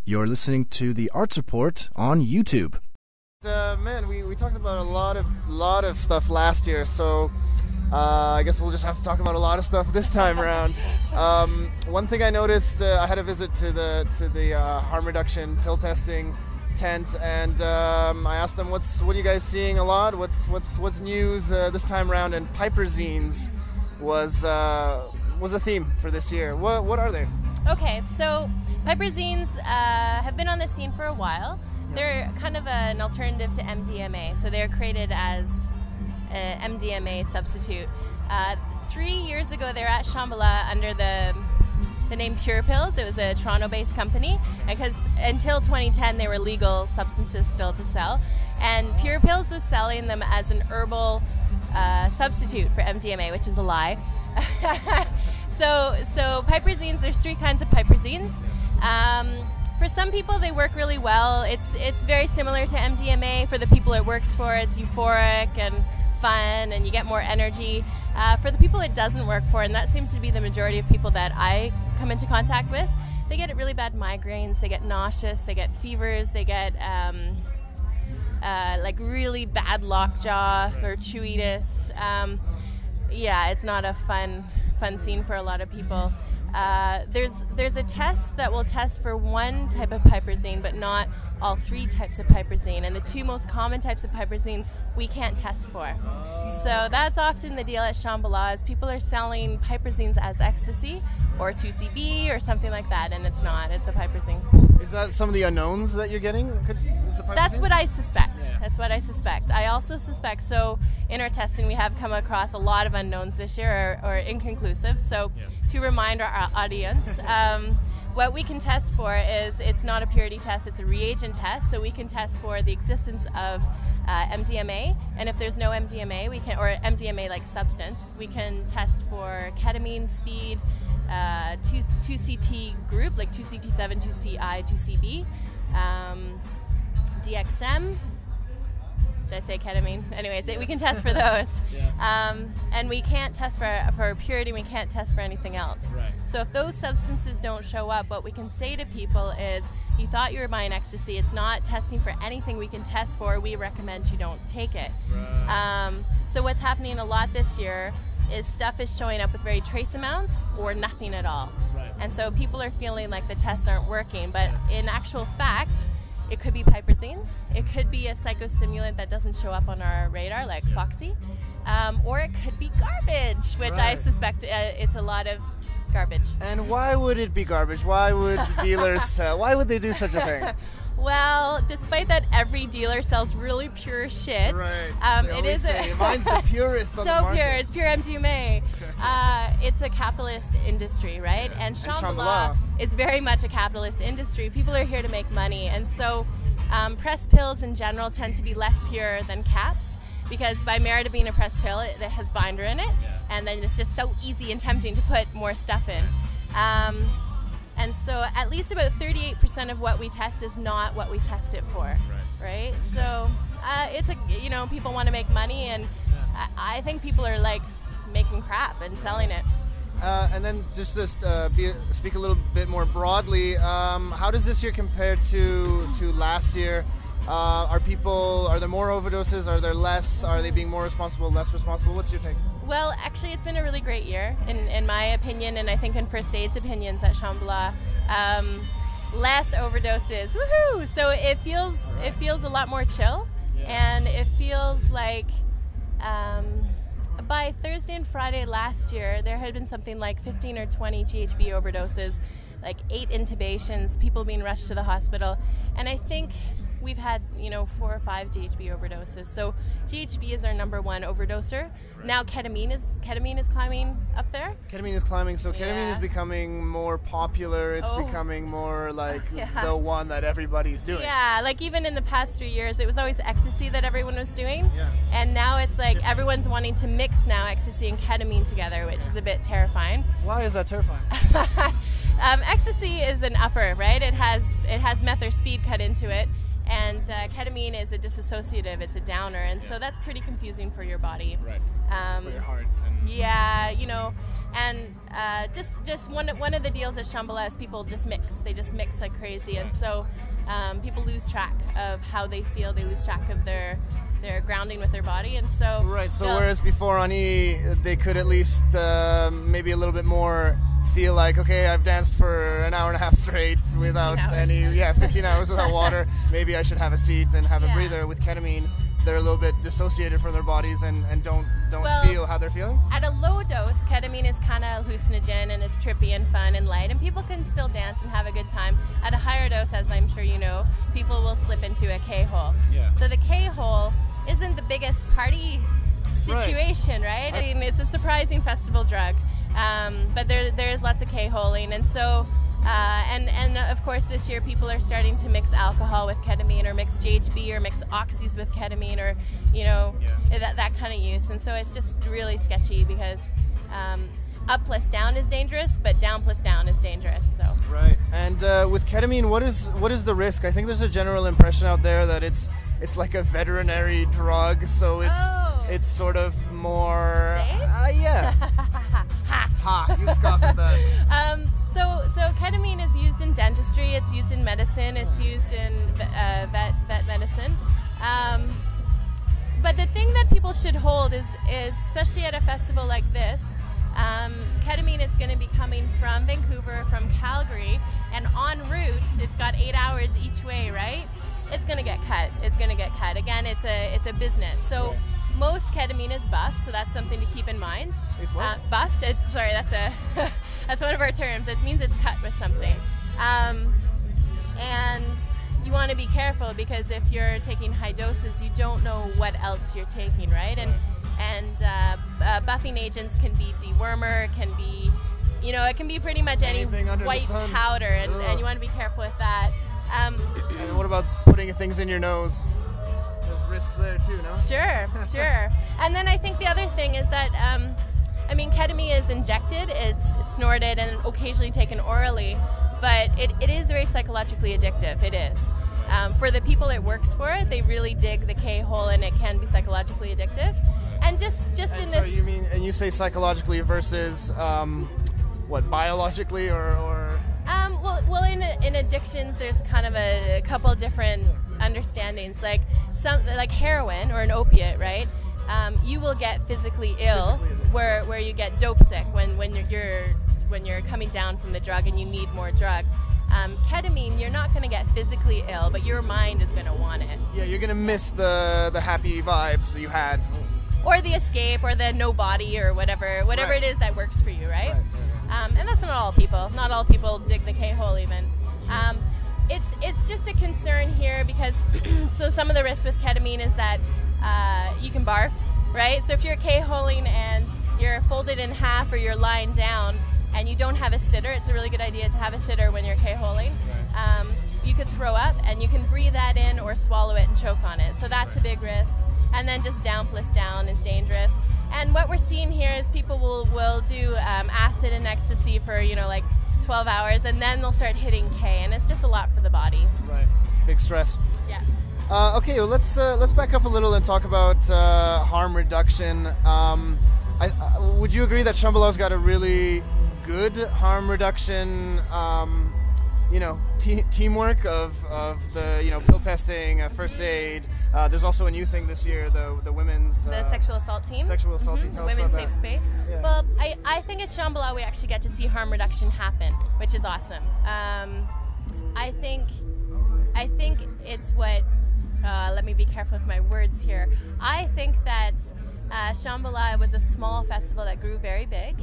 You're listening to the Arts Report on YouTube. Man, we talked about a lot of stuff last year, so I guess we'll just have to talk about a lot of stuff this time around. One thing I noticed, I had a visit to the harm reduction pill testing tent, and I asked them, what are you guys seeing a lot? What's news this time around? And piperazines was a theme for this year. What are they? Okay, so piperazines have been on the scene for a while. They're kind of an alternative to MDMA, so they're created as an MDMA substitute. 3 years ago, they were at Shambhala under the name Pure Pills. It was a Toronto-based company, because until 2010, they were legal substances still to sell. And Pure Pills was selling them as an herbal substitute for MDMA, which is a lie. So piperazines, there's 3 kinds of piperazines. For some people, they work really well. It's very similar to MDMA. For the people it works for, it's euphoric and fun, and you get more energy. For the people it doesn't work for, and that seems to be the majority of people that I come into contact with, they get really bad migraines, they get nauseous, they get fevers, they get like really bad lockjaw or chewitis. Yeah, it's not a fun scene for a lot of people. There's a test that will test for one type of piperazine, but not all 3 types of piperazine. And the 2 most common types of piperazine we can't test for. So that's often the deal at Shambhala, is people are selling piperazines as ecstasy or 2CB or something like that, and it's not. It's a piperazine. Is that some of the unknowns that you're getting? That's what I suspect. Yeah. That's what I suspect. I also suspect, so in our testing we have come across a lot of unknowns this year, or inconclusive. So to remind our audience, what we can test for is, it's not a purity test, it's a reagent test. So we can test for the existence of MDMA, and if there's no MDMA, we can, or MDMA-like substance, we can test for ketamine, speed, 2CT group, like 2CT7, 2CI, 2CB, DXM. Did I say ketamine? Anyways, we can test for those. And we can't test for purity, we can't test for anything else. Right. So if those substances don't show up, what we can say to people is, you thought you were buying ecstasy, it's not testing for anything we can test for, we recommend you don't take it. Right. So what's happening a lot this year is stuff is showing up with very trace amounts or nothing at all. Right. And so people are feeling like the tests aren't working, but in actual fact, it could be piperazines, it could be a psychostimulant that doesn't show up on our radar, like Foxy, or it could be garbage, which I suspect it's a lot of garbage. And why would it be garbage? Why would dealers, why would they do such a thing? Well, despite that every dealer sells really pure shit, it is mine's the purest on the market. So pure, it's pure MDMA. It's a capitalist industry, right? And Shambhala is very much a capitalist industry. People are here to make money, and so press pills in general tend to be less pure than caps, because by merit of being a press pill, it has binder in it, and then it's just so easy and tempting to put more stuff in. And so at least about 38% of what we test is not what we test it for, right? So it's people want to make money, and I think people are like making crap and selling it. And then just speak a little bit more broadly, how does this year compare to last year? Are there more overdoses? Are there less? Are they being more responsible, less responsible? What's your take? Well, actually, it's been a really great year, in my opinion, and I think in First Aid's opinions at Shambhala. Less overdoses, woohoo! So it feels a lot more chill, and it feels like by Thursday and Friday last year, there had been something like 15 or 20 GHB overdoses, like 8 intubations, people being rushed to the hospital, and I think we've had 4 or 5 GHB overdoses. So GHB is our #1 overdoser. Now ketamine is climbing up there. Ketamine is climbing, so ketamine is becoming more popular. It's becoming more like the one that everybody's doing. Yeah, like even in the past 3 years, it was always ecstasy that everyone was doing. Yeah. And now it's like everyone's wanting to mix now ecstasy and ketamine together, which is a bit terrifying. Why is that terrifying? Ecstasy is an upper, right? It has meth or speed cut into it. And ketamine is a dissociative, it's a downer, and so that's pretty confusing for your body. Right. For your hearts. And yeah, you know, and just one of the deals at Shambhala is people just mix. They just mix like crazy, and so people lose track of how they feel. They lose track of their grounding with their body, and so right. So whereas before on E, they could at least maybe a little bit more feel like, okay, I've danced for an hour and a half straight without 15 hours without water. Maybe I should have a seat and have a breather. With ketamine, they're a little bit dissociated from their bodies and don't feel how they're feeling. At a low dose, ketamine is kind of hallucinogen and it's trippy and fun and light, and people can still dance and have a good time. At a higher dose, as I'm sure you know, people will slip into a K-hole. Yeah. So the K-hole isn't the biggest party situation, right? I mean, it's a surprising festival drug. But there's lots of K-holing, and so and of course this year people are starting to mix alcohol with ketamine, or mix GHB, or mix oxys with ketamine, or that kind of use, and so it's just really sketchy because up plus down is dangerous, but down plus down is dangerous. So right. And with ketamine, what is the risk? I think there's a general impression out there that it's like a veterinary drug, so it's sort of more yeah. Ha! You scoff at that. So ketamine is used in dentistry. It's used in medicine. It's used in vet medicine. But the thing that people should hold is especially at a festival like this, ketamine is going to be coming from Vancouver, from Calgary, and en route, it's got 8 hours each way, right? It's going to get cut. It's going to get cut. Again, it's a business. So. Yeah. Most ketamine is buffed, so that's something to keep in mind. It's what? Buffed. That's one of our terms. It means it's cut with something. And you want to be careful, because if you're taking high doses, you don't know what else you're taking, right? And buffing agents can be dewormer, can be, it can be pretty much any white powder, and you want to be careful with that. And what about putting things in your nose? There's risks there too, no? Sure. And then I think the other thing is that, ketamine is injected, it's snorted, and occasionally taken orally, but it is very psychologically addictive. It is. For the people it works for, they really dig the K-hole, and it can be psychologically addictive. And just in so this... you say psychologically versus, biologically or... Well, in addictions, there's kind of a couple different understandings. Like heroin or an opiate, right? You will get physically ill, where you get dope sick when you're coming down from the drug and you need more drug. Ketamine, you're not going to get physically ill, but your mind is going to want it. Yeah, you're going to miss the happy vibes that you had, or the escape, or the no body, or whatever right. It is that works for you, right? And that's not all people. Not all people dig the K-hole even. It's just a concern here because so some of the risk with ketamine is that you can barf, right? So if you're K-holing and you're folded in half or you're lying down and you don't have a sitter, it's a really good idea to have a sitter when you're K-holing. Right. You could throw up, and you can breathe that in or swallow it and choke on it. So that's a big risk. And then just down plus down is dangerous. And what we're seeing here is people will do acid and ecstasy for 12 hours, and then they'll start hitting K, and it's just a lot for the body. Right, it's big stress. Yeah. Okay, well let's back up a little and talk about harm reduction. Would you agree that Shambhala's got a really good harm reduction? Teamwork of the pill testing, first aid. There's also a new thing this year, the women's... the sexual assault team. Sexual assault team. Tell us Women's about Safe that. Space. Yeah. Well, I think at Shambhala we actually get to see harm reduction happen, which is awesome. I think it's what... let me be careful with my words here. I think that Shambhala was a small festival that grew very big,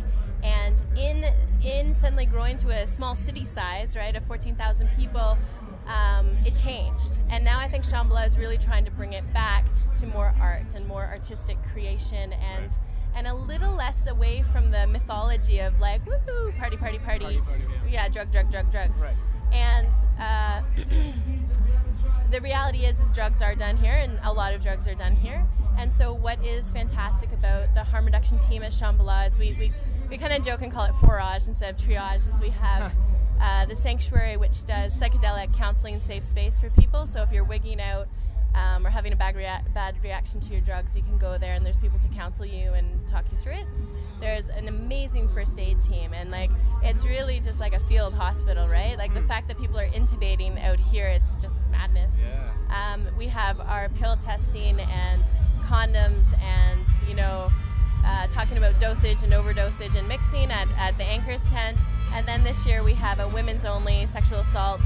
and in suddenly growing to a small city size, right, of 14,000 people, it changed. And now I think Shambhala is really trying to bring it back to more art and more artistic creation, and a little less away from the mythology of like, woohoo, party, yeah, drugs. Right. And the reality is drugs are done here, and a lot of drugs are done here. And so what is fantastic about the harm reduction team at Shambhala is we kind of joke and call it forage instead of triage, is we have the Sanctuary, which does psychedelic counseling safe space for people. So if you're wigging out or having a bad reaction to your drugs, you can go there and there's people to counsel you and talk you through it. There's an amazing first aid team, and like it's really just like a field hospital, right? Like the fact that people are intubating out here, it's just madness. Yeah. We have our pill testing and condoms and, talking about dosage and overdosage and mixing at the Anchors tent. And then this year we have a women's only sexual assault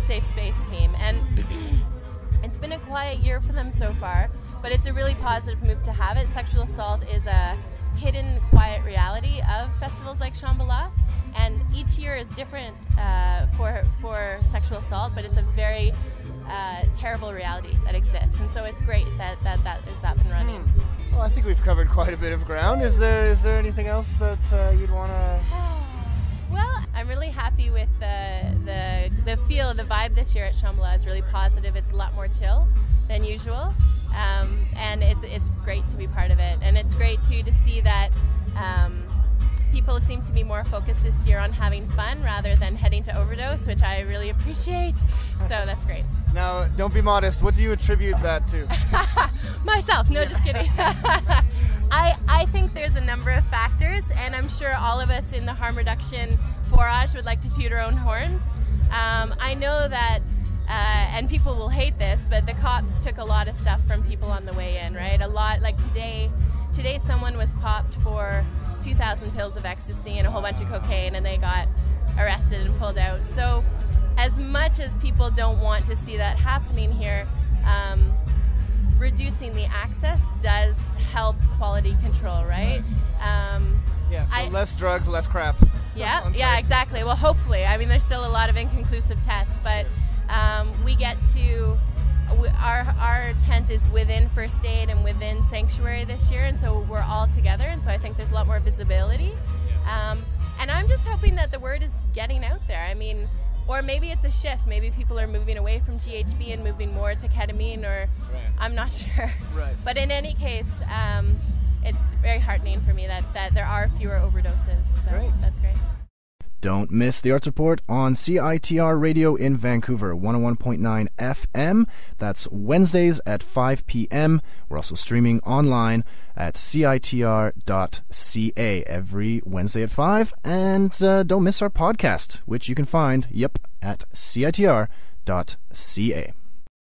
safe space team. And it's been a quiet year for them so far, but it's a really positive move to have it. Sexual assault is a hidden, quiet reality of festivals like Shambhala, and each year is different for sexual assault, but it's a very terrible reality that exists, and so it's great that is up and running. Well, I think we've covered quite a bit of ground. Is there anything else that you'd want to... Well, I'm really happy with the feel, the vibe this year at Shambhala is really positive. It's a lot more chill than usual, and it's great to be part of it. And it's great too to see that people seem to be more focused this year on having fun rather than heading to overdose, which I really appreciate. So that's great. Now, don't be modest. What do you attribute that to? Myself. No, just kidding. I think there's a number of factors, and I'm sure all of us in the harm reduction forage would like to toot our own horns. I know that, and people will hate this, but the cops took a lot of stuff from people on the way in, right? A lot, like today someone was popped for 2,000 pills of ecstasy and a whole bunch of cocaine, and they got arrested and pulled out. So as much as people don't want to see that happening here, reducing the access does help quality control, right? So less drugs, less crap. Yeah, exactly. Well, hopefully. I mean, there's still a lot of inconclusive tests, but we get to... Our tent is within First Aid and within Sanctuary this year, and so we're all together, and so I think there's a lot more visibility. And I'm just hoping that the word is getting out there. I mean, or maybe it's a shift. Maybe people are moving away from GHB and moving more to ketamine, or I'm not sure. Right. But in any case, it's very heartening for me that there are fewer overdoses. So that's great. Don't miss the Arts Report on CiTR Radio in Vancouver, 101.9 FM. That's Wednesdays at 5 p.m. We're also streaming online at CiTR.ca every Wednesday at 5. And don't miss our podcast, which you can find, at CiTR.ca.